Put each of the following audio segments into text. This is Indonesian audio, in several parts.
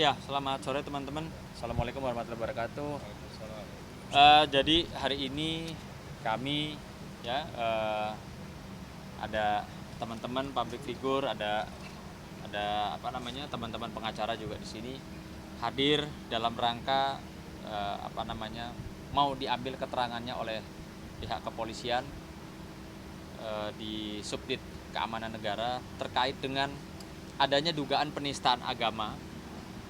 Ya, selamat sore teman-teman. Assalamualaikum warahmatullahi wabarakatuh. Waalaikumsalam. Jadi hari ini kami ya ada teman-teman public figure, ada apa namanya teman-teman pengacara juga di sini hadir dalam rangka apa namanya mau diambil keterangannya oleh pihak kepolisian di Subdit Keamanan Negara terkait dengan adanya dugaan penistaan agama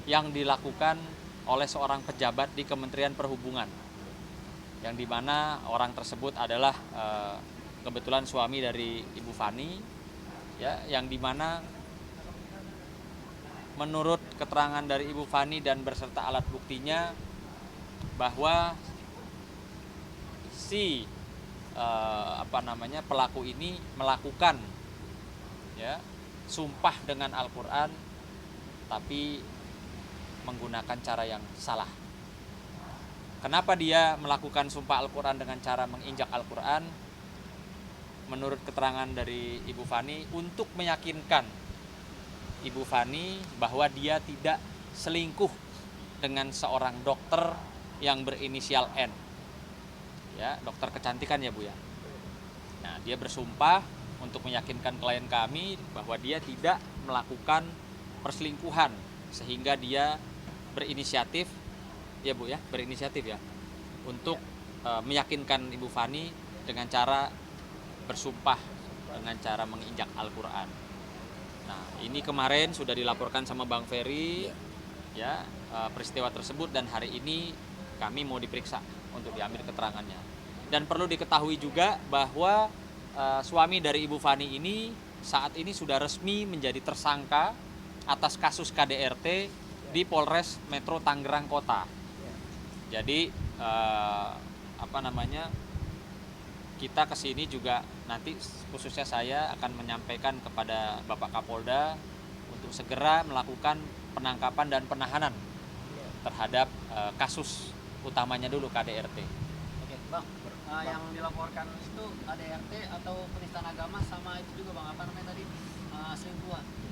yang dilakukan oleh seorang pejabat di Kementerian Perhubungan, yang dimana orang tersebut adalah kebetulan suami dari Ibu Fani, ya, yang dimana menurut keterangan dari Ibu Fani dan berserta alat buktinya bahwa si pelaku ini melakukan ya sumpah dengan Al-Quran tapi menggunakan cara yang salah. Kenapa dia melakukan sumpah Al-Quran dengan cara menginjak Al-Quran? Menurut keterangan dari Ibu Fani, untuk meyakinkan Ibu Fani bahwa dia tidak selingkuh dengan seorang dokter yang berinisial N, ya, dokter kecantikan ya Bu ya. Nah, dia bersumpah untuk meyakinkan klien kami bahwa dia tidak melakukan perselingkuhan, sehingga dia berinisiatif ya Bu ya, berinisiatif ya untuk meyakinkan Ibu Fani dengan cara bersumpah dengan cara menginjak Al-Quran. Nah, ini kemarin sudah dilaporkan sama Bang Ferry ya peristiwa tersebut, dan hari ini kami mau diperiksa untuk diambil keterangannya. Dan perlu diketahui juga bahwa suami dari Ibu Fani ini saat ini sudah resmi menjadi tersangka atas kasus KDRT di Polres Metro Tangerang Kota. Jadi kita kesini juga nanti khususnya saya akan menyampaikan kepada Bapak Kapolda untuk segera melakukan penangkapan dan penahanan terhadap kasus utamanya dulu KDRT. Oke, Bang, yang dilaporkan itu ADRT atau penistaan agama sama itu juga Bang, apa namanya tadi, selingkuhan?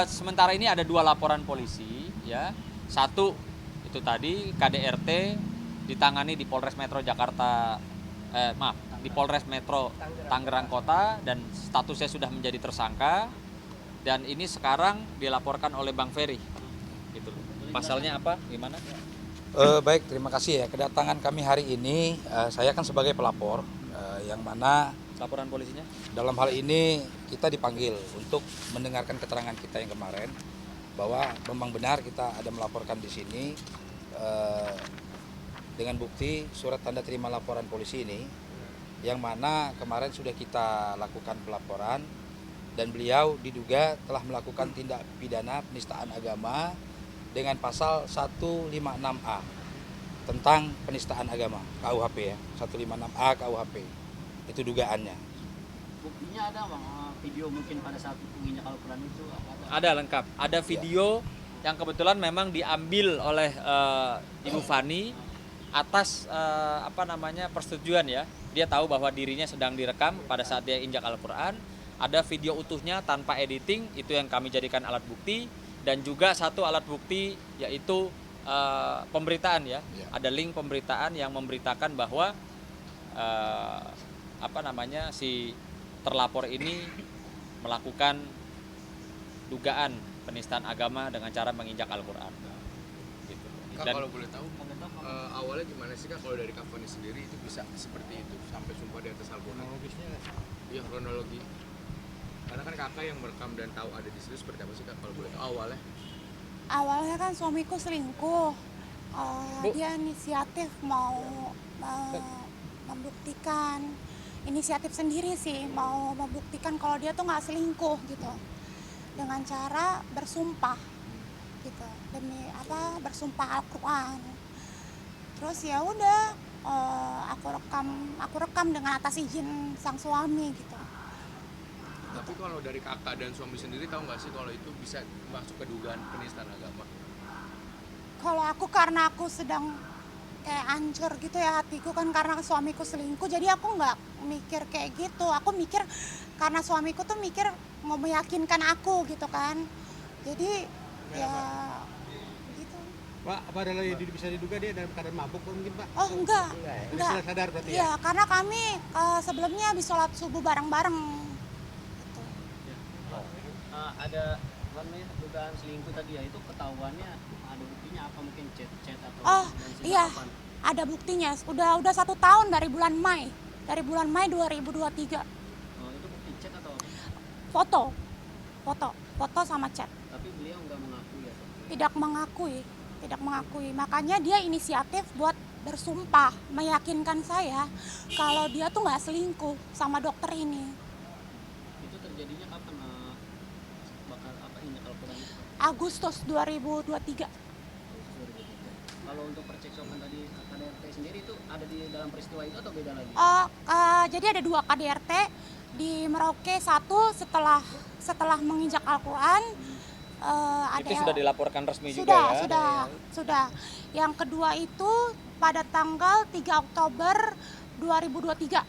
Sementara ini ada 2 laporan polisi ya. Satu itu tadi KDRT ditangani di Polres Metro di Polres Metro Tangerang Kota, dan statusnya sudah menjadi tersangka, dan ini sekarang dilaporkan oleh Bang Ferry gitu. Pasalnya apa, gimana? Baik, terima kasih ya. Kedatangan kami hari ini, saya kan sebagai pelapor, yang mana Laporan polisinya? dalam hal ini kita dipanggil untuk mendengarkan keterangan kita yang kemarin bahwa memang benar kita ada melaporkan di sini dengan bukti surat tanda terima laporan polisi ini, yang mana kemarin sudah kita lakukan pelaporan dan beliau diduga telah melakukan tindak pidana penistaan agama dengan pasal 156A tentang penistaan agama KUHP ya, 156A KUHP. Itu dugaannya. Buktinya ada Bang, video mungkin pada saat menginjak Al-Quran itu ada? Ada lengkap. Ada video yang kebetulan memang diambil oleh Ibu Fani atas persetujuan ya. Dia tahu bahwa dirinya sedang direkam pada saat dia injak Al-Quran. Ada video utuhnya tanpa editing, itu yang kami jadikan alat bukti. Dan juga satu alat bukti yaitu pemberitaan ya. Ada link pemberitaan yang memberitakan bahwa si terlapor ini melakukan dugaan penistaan agama dengan cara menginjak Al-Quran. Gitu. Kak, kalau boleh tahu, awalnya gimana sih Kak kalau dari Kak Fani sendiri itu bisa seperti itu sampai sumpah di atas Al-Quran? Kronologisnya Iya, kronologi. Karena kan kakak yang merekam dan tahu ada di situ, seperti apa sih Kak kalau boleh tahu awalnya? Awalnya kan suamiku selingkuh. Bu. Dia inisiatif mau membuktikan, inisiatif sendiri sih, mau membuktikan kalau dia tuh nggak selingkuh gitu, dengan cara bersumpah gitu, demi bersumpah Al-Quran. Terus ya udah, aku rekam dengan atas izin sang suami gitu. Tapi kalau dari kakak dan suami sendiri tahu nggak sih kalau itu bisa masuk ke dugaan penistaan agama? Kalau aku, karena aku sedang kayak hancur gitu ya hatiku kan, karena suamiku selingkuh, jadi aku nggak mikir kayak gitu. Aku mikir karena suamiku tuh mikir mau meyakinkan aku gitu kan, jadi ya Pak, apa adalah bisa diduga dia dalam keadaan mabuk mungkin Pak? Oh enggak, Dia enggak. sudah sadar berarti ya? Iya, karena kami sebelumnya habis sholat subuh bareng-bareng. Gitu. Ada apa namanya dugaan selingkuh tadi ya, itu ketahuannya ada buktinya apa, mungkin chat atau Oh dan cerita iya, kapan? ada buktinya. Udah 1 tahun dari bulan Mei. Dari bulan Mei 2023. Itu bukti chat atau apa? Foto sama chat. Tapi beliau nggak mengakui ya? Tidak mengakui. Makanya dia inisiatif buat bersumpah, meyakinkan saya kalau dia tuh nggak selingkuh sama dokter ini. Itu terjadinya kapan? Bakal apa ini Al-Quran itu? Agustus 2023. Kalau untuk percekcokan tadi KDRT sendiri itu ada di dalam peristiwa itu atau beda lagi? Jadi ada 2 KDRT di Merauke, 1 setelah menginjak Al-Quran. Itu sudah dilaporkan resmi juga ya? Sudah. Yang kedua itu pada tanggal 3 Oktober 2023.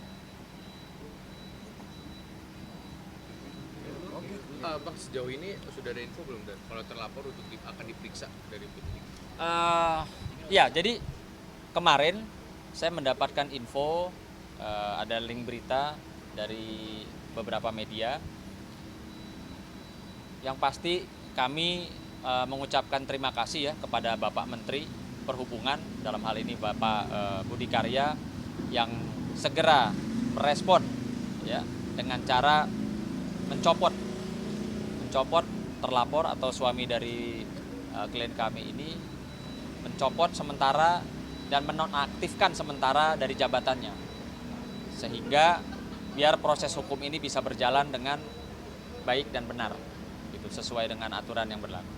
Bang, sejauh ini sudah ada info belum dan kalau terlapor untuk akan diperiksa dari penyidik? Ya, jadi kemarin saya mendapatkan info, ada link berita dari beberapa media. Yang pasti kami mengucapkan terima kasih ya kepada Bapak Menteri Perhubungan, dalam hal ini Bapak Budi Karya, yang segera merespon ya dengan cara mencopot terlapor atau suami dari klien kami ini, mencopot sementara dan menonaktifkan sementara dari jabatannya, sehingga biar proses hukum ini bisa berjalan dengan baik dan benar, gitu, sesuai dengan aturan yang berlaku.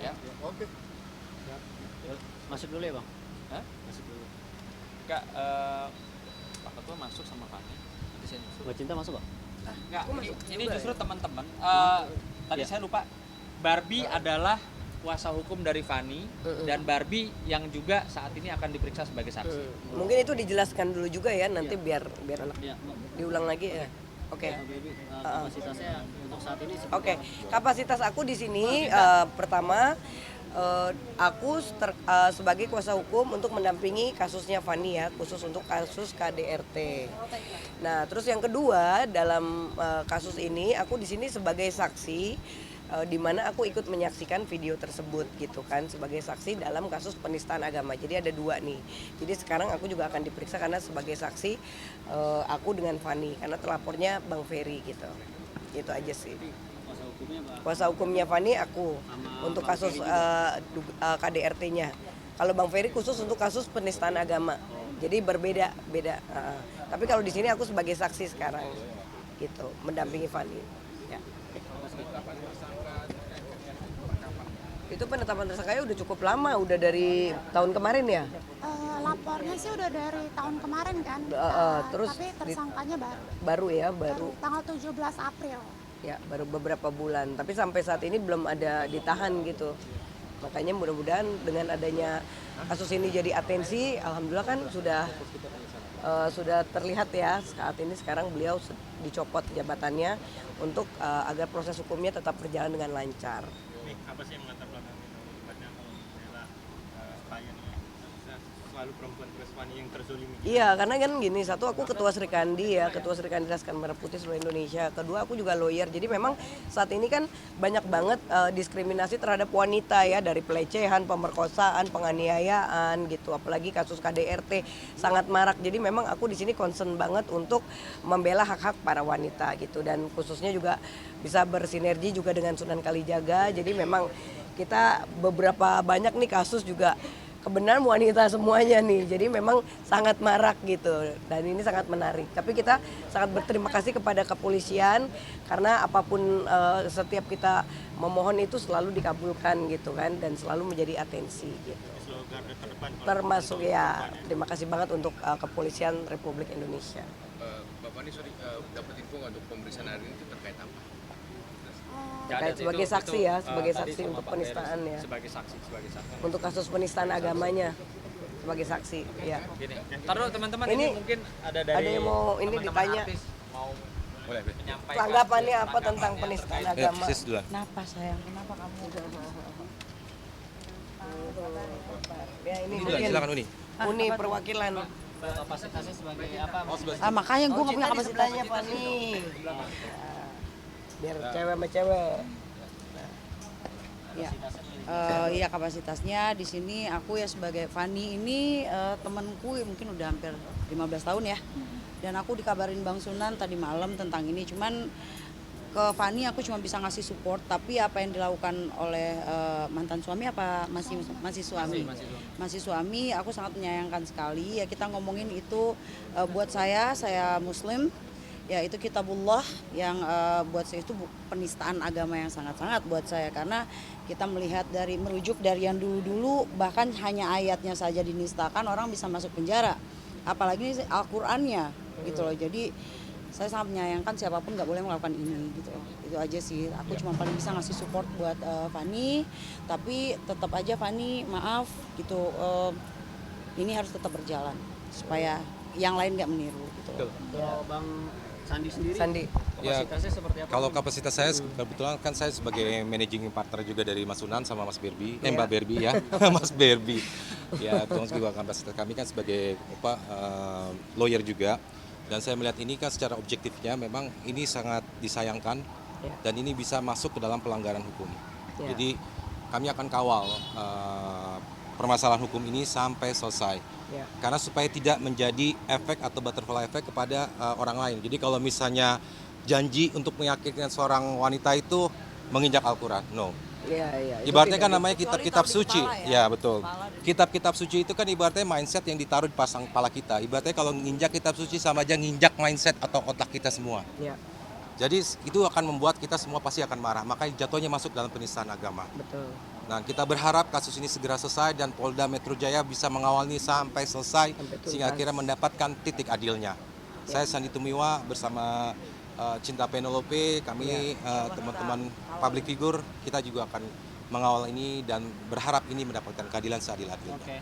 Ya. Oke. Masuk dulu ya Bang? Hah? Masuk dulu. Enggak, Pak Ketua masuk sama Fani. Nanti saya nyusul. Mbak Cinta masuk Pak? Enggak, ini justru teman-teman. Tadi Ya. saya lupa. Barbie adalah kuasa hukum dari Fani dan Barbie yang juga saat ini akan diperiksa sebagai saksi. Mungkin itu dijelaskan dulu juga ya nanti biar anak Iya. diulang lagi ya. Oke. Kapasitasnya untuk saat ini seperti Oke, kapasitas aku di sini pertama aku sebagai kuasa hukum untuk mendampingi kasusnya Fani ya, khusus untuk kasus KDRT. Nah, terus yang kedua dalam kasus ini aku di sini sebagai saksi, di mana aku ikut menyaksikan video tersebut gitu kan, sebagai saksi dalam kasus penistaan agama. Jadi ada 2 nih. Jadi sekarang aku juga akan diperiksa karena sebagai saksi aku dengan Fani, karena telapornya Bang Ferry gitu. Itu aja sih. kuasa hukumnya Pak. Kuasa hukumnya Fani aku untuk Bang kasus Ferry KDRT-nya. Kalau Bang Ferry khusus untuk kasus penistaan agama. Jadi beda. Tapi kalau di sini aku sebagai saksi sekarang, gitu, mendampingi Fani. Ya. Itu penetapan tersangkanya udah cukup lama, udah dari tahun kemarin ya. Lapornya sih udah dari tahun kemarin kan. Terus tapi tersangkanya baru. Baru. Tanggal 17 April. Ya, baru beberapa bulan. Tapi sampai saat ini belum ada ditahan gitu. Makanya mudah-mudahan dengan adanya kasus ini jadi atensi, alhamdulillah kan sudah terlihat ya saat ini sekarang beliau dicopot jabatannya untuk agar proses hukumnya tetap berjalan dengan lancar. Apa sih yang melatar belakangi tempatnya kalau membela klien selalu perempuan terus Fani yang terzolimi? Iya, karena kan gini, satu aku ketua Serikandi ya, ketua Serikandi Laskar Merah Putih seluruh Indonesia. Kedua aku juga lawyer. Jadi memang saat ini kan banyak banget diskriminasi terhadap wanita ya, dari pelecehan, pemerkosaan, penganiayaan gitu. Apalagi kasus KDRT sangat marak. Jadi memang aku di sini concern banget untuk membela hak-hak para wanita gitu, dan khususnya juga bisa bersinergi juga dengan Sunan Kalijaga. Jadi memang kita beberapa banyak nih kasus juga kebenaran wanita semuanya nih, jadi memang sangat marak gitu, dan ini sangat menarik. Tapi kita sangat berterima kasih kepada kepolisian karena apapun setiap kita memohon itu selalu dikabulkan gitu kan, dan selalu menjadi atensi gitu. Termasuk ya, terima kasih banget untuk kepolisian Republik Indonesia. Bapak ini dapat info nggak untuk pemeriksaan hari ini itu terkait apa? Terkait sebagai saksi ya, sebagai saksi untuk penistaan ya. Sebagai saksi. Untuk kasus penistaan agamanya sebagai saksi ya. Gini, taruh teman-teman, Ini ini mungkin ada dari yang mau ini teman-teman ditanya. artis mau menyampaikan Tanggapannya apa tentang terkait penistaan dengan agama? Kenapa sayang? Kenapa kamu Ya ini Ini mungkin silakan Uni. Uni perwakilan. Kapasitasnya sebagai apa? Makanya gue nggak punya Cita kapasitas. ditanya Fani. Biar cewek sama cewek. Ya. Iya kapasitasnya di sini aku ya sebagai Fani ini temanku mungkin udah hampir 15 tahun ya. Dan aku dikabarin Bang Sunan tadi malam tentang ini, cuman ke Fani aku cuma bisa ngasih support, tapi apa yang dilakukan oleh mantan suami apa masih suami? Masih suami, aku sangat menyayangkan sekali. Ya kita ngomongin itu buat saya Muslim, ya itu kitabullah yang buat saya itu penistaan agama yang sangat-sangat buat saya, karena kita melihat merujuk dari yang dulu-dulu bahkan hanya ayatnya saja dinistakan orang bisa masuk penjara, apalagi ini Al-Qur'annya gitu loh. Jadi saya sangat menyayangkan siapapun nggak boleh melakukan ini gitu loh. Itu aja sih, aku cuma paling bisa ngasih support buat Fani, tapi tetap aja Fani maaf gitu, ini harus tetap berjalan supaya yang lain nggak meniru gitu. Kalau Bang Sandi sendiri Ya, kapasitasnya seperti apa? kalau kapasitas saya kebetulan kan saya sebagai managing partner juga dari Mas Sunan sama Mas Berbi, Mbak Berbi ya, Mas Berbi. Ya, terus juga kapasitas kami kan sebagai lawyer juga. Dan saya melihat ini kan secara objektifnya memang ini sangat disayangkan dan ini bisa masuk ke dalam pelanggaran hukum. Jadi kami akan kawal permasalahan hukum ini sampai selesai. Karena supaya tidak menjadi efek atau butterfly effect kepada orang lain. Jadi kalau misalnya janji untuk meyakinkan seorang wanita itu menginjak Al-Quran, no. Ibaratnya kan namanya kitab-kitab suci, ya betul. Kitab-kitab suci itu kan ibaratnya mindset yang ditaruh di pasang kepala kita. Ibaratnya kalau nginjak kitab suci sama aja nginjak mindset atau otak kita semua. Jadi itu akan membuat kita semua pasti akan marah. Makanya jatuhnya masuk dalam penistaan agama. Betul. Nah, kita berharap kasus ini segera selesai dan Polda Metro Jaya bisa mengawal ini sampai selesai sehingga akhirnya mendapatkan titik adilnya. Saya Sandi Tumiwa bersama Cinta Penelope, kami teman-teman public figure, kita juga akan mengawal ini dan berharap ini mendapatkan keadilan seadil-adilnya. Oke.